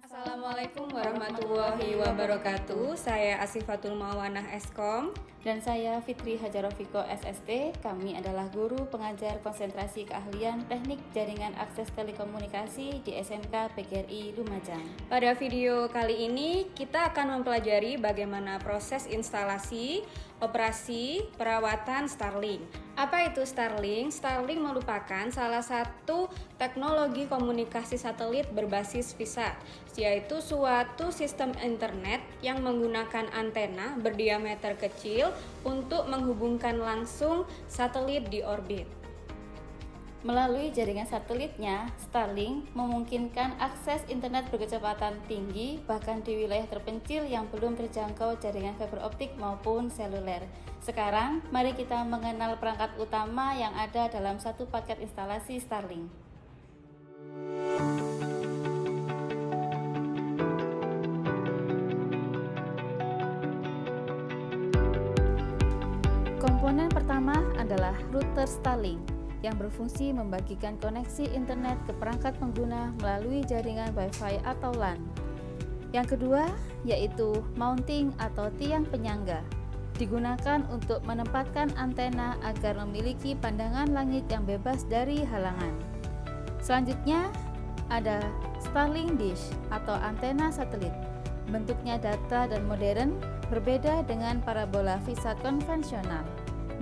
Assalamualaikum warahmatullahi wabarakatuh. Saya Asifatul Mawanah Eskom. Dan saya Fitri Hajarofiko SST. Kami adalah guru pengajar konsentrasi keahlian teknik jaringan akses telekomunikasi di SMK PGRI Lumajang. Pada video kali ini kita akan mempelajari bagaimana proses instalasi, operasi, perawatan Starlink. Apa itu Starlink? Starlink merupakan salah satu teknologi komunikasi satelit berbasis VSAT, yaitu suatu sistem internet yang menggunakan antena berdiameter kecil untuk menghubungkan langsung satelit di orbit. Melalui jaringan satelitnya, Starlink memungkinkan akses internet berkecepatan tinggi bahkan di wilayah terpencil yang belum terjangkau jaringan fiber optik maupun seluler. Sekarang, mari kita mengenal perangkat utama yang ada dalam satu paket instalasi Starlink. Komponen pertama adalah router Starlink yang berfungsi membagikan koneksi internet ke perangkat pengguna melalui jaringan Wi-Fi atau LAN. Yang kedua yaitu mounting atau tiang penyangga, digunakan untuk menempatkan antena agar memiliki pandangan langit yang bebas dari halangan. Selanjutnya ada Starlink Dish atau antena satelit. Bentuknya datar dan modern, berbeda dengan parabola VSAT konvensional.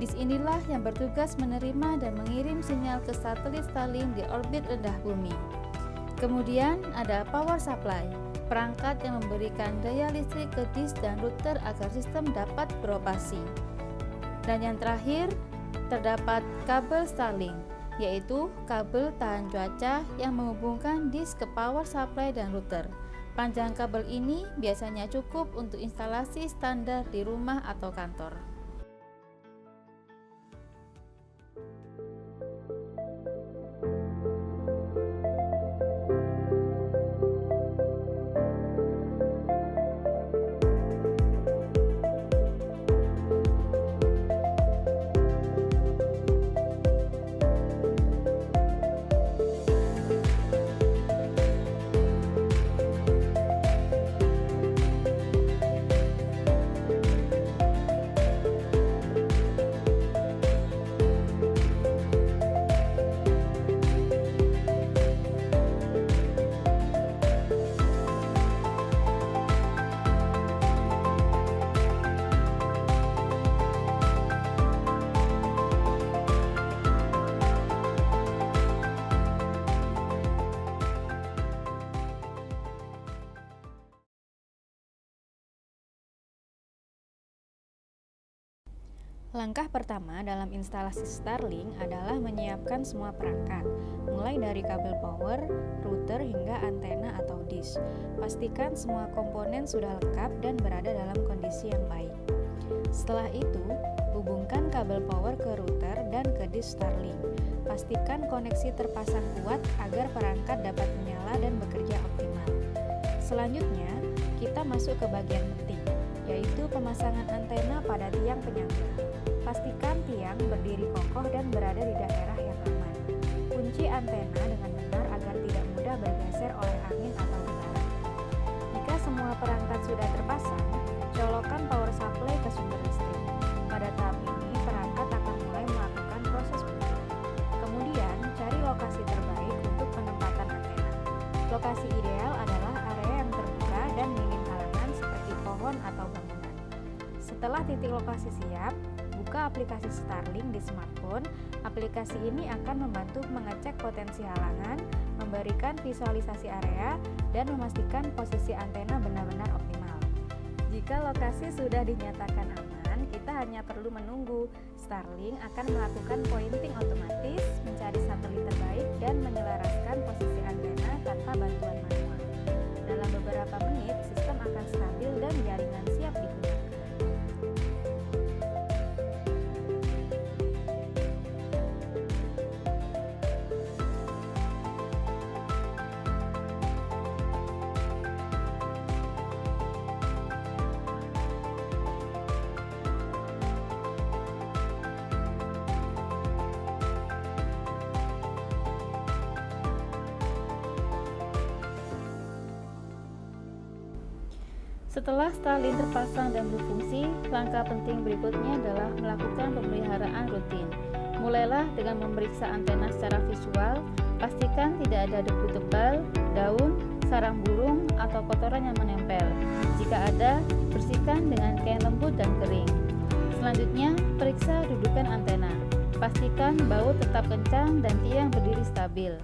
Dish inilah yang bertugas menerima dan mengirim sinyal ke satelit Starlink di orbit rendah bumi. Kemudian ada power supply, perangkat yang memberikan daya listrik ke dish dan router agar sistem dapat beroperasi. Dan yang terakhir, terdapat kabel Starlink, yaitu kabel tahan cuaca yang menghubungkan dish ke power supply dan router. Panjang kabel ini biasanya cukup untuk instalasi standar di rumah atau kantor. Langkah pertama dalam instalasi Starlink adalah menyiapkan semua perangkat, mulai dari kabel power, router hingga antena atau dish. Pastikan semua komponen sudah lengkap dan berada dalam kondisi yang baik. Setelah itu, hubungkan kabel power ke router dan ke dish Starlink. Pastikan koneksi terpasang kuat agar perangkat dapat menyala dan bekerja optimal. Selanjutnya, kita masuk ke bagian penting, yaitu pemasangan antena pada tiang penyangga. Pastikan tiang berdiri kokoh dan berada di daerah yang aman. Kunci antena dengan benar agar tidak mudah bergeser oleh angin atau getaran. Jika semua perangkat sudah terpasang, colokkan power supply ke sumber listrik. Pada tahap ini, perangkat akan mulai melakukan proses booting. Kemudian, cari lokasi terbaik untuk penempatan antena. Lokasi ideal adalah area yang terbuka dan minim halangan seperti pohon atau bangunan. Setelah titik lokasi siap, buka aplikasi Starlink di smartphone. Aplikasi ini akan membantu mengecek potensi halangan, memberikan visualisasi area, dan memastikan posisi antena benar-benar optimal. Jika lokasi sudah dinyatakan aman, kita hanya perlu menunggu. Starlink akan melakukan pointing otomatis, mencari satelit terbaik, dan menyelaraskan posisi antena tanpa bantuan manual. Dalam beberapa menit, sistem akan stabil dan jaringan siap digunakan. Setelah Starlink terpasang dan berfungsi, langkah penting berikutnya adalah melakukan pemeliharaan rutin. Mulailah dengan memeriksa antena secara visual, pastikan tidak ada debu tebal, daun, sarang burung, atau kotoran yang menempel. Jika ada, bersihkan dengan kain lembut dan kering. Selanjutnya, periksa dudukan antena. Pastikan baut tetap kencang dan tiang berdiri stabil.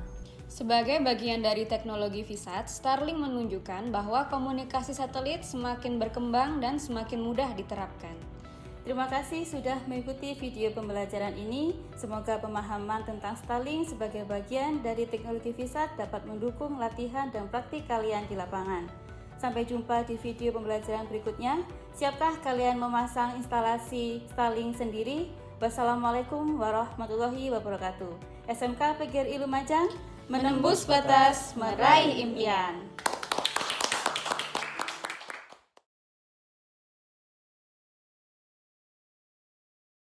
Sebagai bagian dari teknologi VSAT, Starlink menunjukkan bahwa komunikasi satelit semakin berkembang dan semakin mudah diterapkan. Terima kasih sudah mengikuti video pembelajaran ini. Semoga pemahaman tentang Starlink sebagai bagian dari teknologi VSAT dapat mendukung latihan dan praktik kalian di lapangan. Sampai jumpa di video pembelajaran berikutnya. Siapkah kalian memasang instalasi Starlink sendiri? Wassalamualaikum warahmatullahi wabarakatuh. SMK PGRI Lumajang, menembus batas, meraih impian.